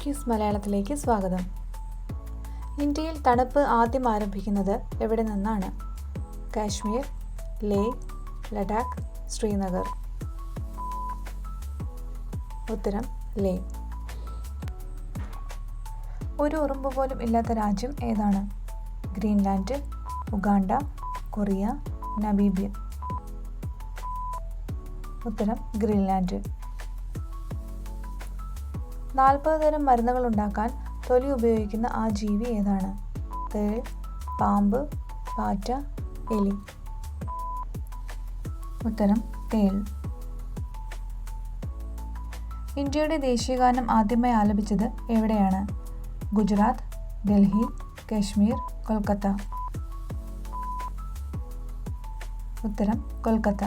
Quiz മലയാളത്തിലേക്ക് സ്വാഗതം. ഇന്ത്യയിൽ തണുപ്പ് ആദ്യം ആരംഭിക്കുന്നത് എവിടെ നിന്നാണ്? കാശ്മീർ, ലേ, ലഡാക്ക്, ശ്രീനഗർ. ഉത്തരം ലേ. ഒരു ഉറുമ്പ് പോലും ഇല്ലാത്ത രാജ്യം ഏതാണ്? Greenland, Uganda, Korea, Namibia. ഉത്തരം ഗ്രീൻലാൻഡ്. 40 തരം മരുന്നുകൾ ഉണ്ടാക്കാൻ തൊലി ഉപയോഗിക്കുന്ന ആ ജീവി ഏതാണ്? തേൾ, പാമ്പ്, പാറ്റ, എലി. ഉത്തരം തേൾ. ഇന്ത്യയുടെ ദേശീയഗാനം ആദ്യമായി ആലപിച്ചത് എവിടെയാണ്? ഗുജറാത്ത്, ഡൽഹി, കാശ്മീർ, കൊൽക്കത്ത. ഉത്തരം കൊൽക്കത്ത.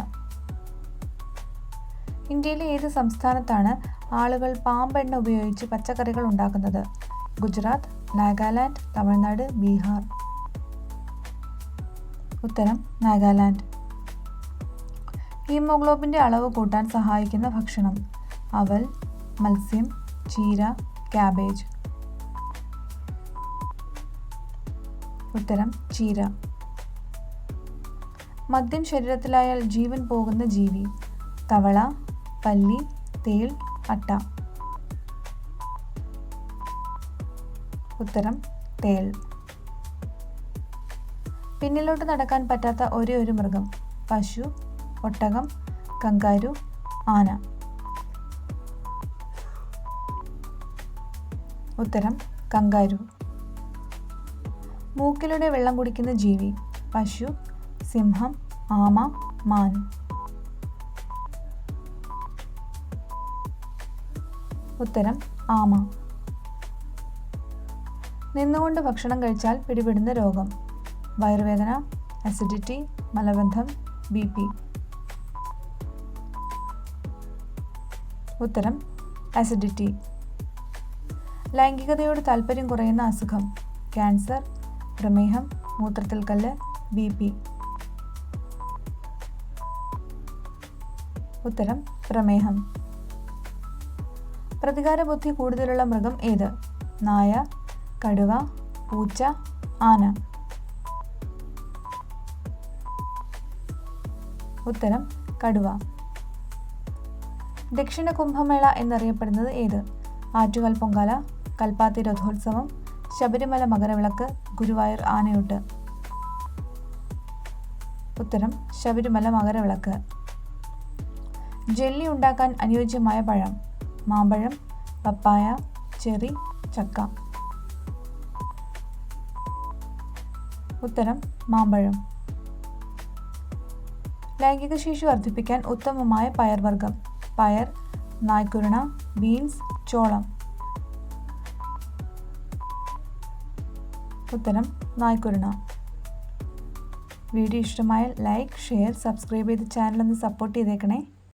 ഇന്ത്യയിലെ ഏത് സംസ്ഥാനത്താണ് ആളുകൾ പാമ്പെണ്ണ ഉപയോഗിച്ച് പച്ചക്കറികൾ ഉണ്ടാക്കുന്നത്? ഗുജറാത്ത്, നാഗാലാൻഡ്, തമിഴ്നാട്, ബീഹാർ. ഉത്തരം നാഗാലാൻഡ്. ഹീമോഗ്ലോബിൻ്റെ അളവ് കൂട്ടാൻ സഹായിക്കുന്ന ഭക്ഷണം? അവൽ, മത്സ്യം, ചീര, ക്യാബേജ്. ഉത്തരം ചീര. മദ്യം ശരീരത്തിലായാൽ ജീവൻ പോകുന്ന ജീവി? തവള, പല്ലി, തേൾ, അട്ട. ഉത്തരം തേൾ. പിന്നിലോട്ട് നടക്കാൻ പറ്റാത്ത ഒരേ ഒരു മൃഗം? പശു, ഒട്ടകം, കങ്കാരു, ആന. ഉത്തരം കങ്കാരു. മൂക്കിലൂടെ വെള്ളം കുടിക്കുന്ന ജീവി? പശു, സിംഹം, ആമ, മാൻ. ഉത്തരം ആമ. നിന്നുകൊണ്ട് ഭക്ഷണം കഴിച്ചാൽ പിടിപെടുന്ന രോഗം? വയറുവേദന, അസിഡിറ്റി, മലബന്ധം, BP. ഉത്തരം അസിഡിറ്റി. ലൈംഗികതയോട് താല്പര്യം കുറയുന്ന അസുഖം? ക്യാൻസർ, പ്രമേഹം, മൂത്രത്തിൽ കല്ല്, BP. ഉത്തരം പ്രമേഹം. പ്രതികാര ബുദ്ധി കൂടുതലുള്ള മൃഗം ഏത്? നായ, കടുവ, പൂച്ച, ആന. ഉത്തരം കടുവ. ദക്ഷിണ കുംഭമേള എന്നറിയപ്പെടുന്നത് ഏത്? ആറ്റുകാൽ പൊങ്കാല, കൽപ്പാത്തി രഥോത്സവം, ശബരിമല മകരവിളക്ക്, ഗുരുവായൂർ ആനയൂട്ട്. ഉത്തരം ശബരിമല മകരവിളക്ക്. ജെല്ലി ഉണ്ടാക്കാൻ അനുയോജ്യമായ പഴം? മാമ്പഴം, പപ്പായ, ചെറി, ചക്ക. ഉത്തരം മാമ്പഴം. ലൈംഗിക ശേഷി വർദ്ധിപ്പിക്കാൻ ഉത്തമമായ പയർവർഗ്ഗം? പയർ, നായ്ക്കുരുണ, ബീൻസ്, ചോളം. ഉത്തരം നായ്ക്കുരുണ. വീഡിയോ ഇഷ്ടമായാൽ ലൈക്ക്, ഷെയർ, സബ്സ്ക്രൈബ് ചെയ്ത് ചാനൽ ഒന്ന് സപ്പോർട്ട് ചെയ്തേക്കണേ.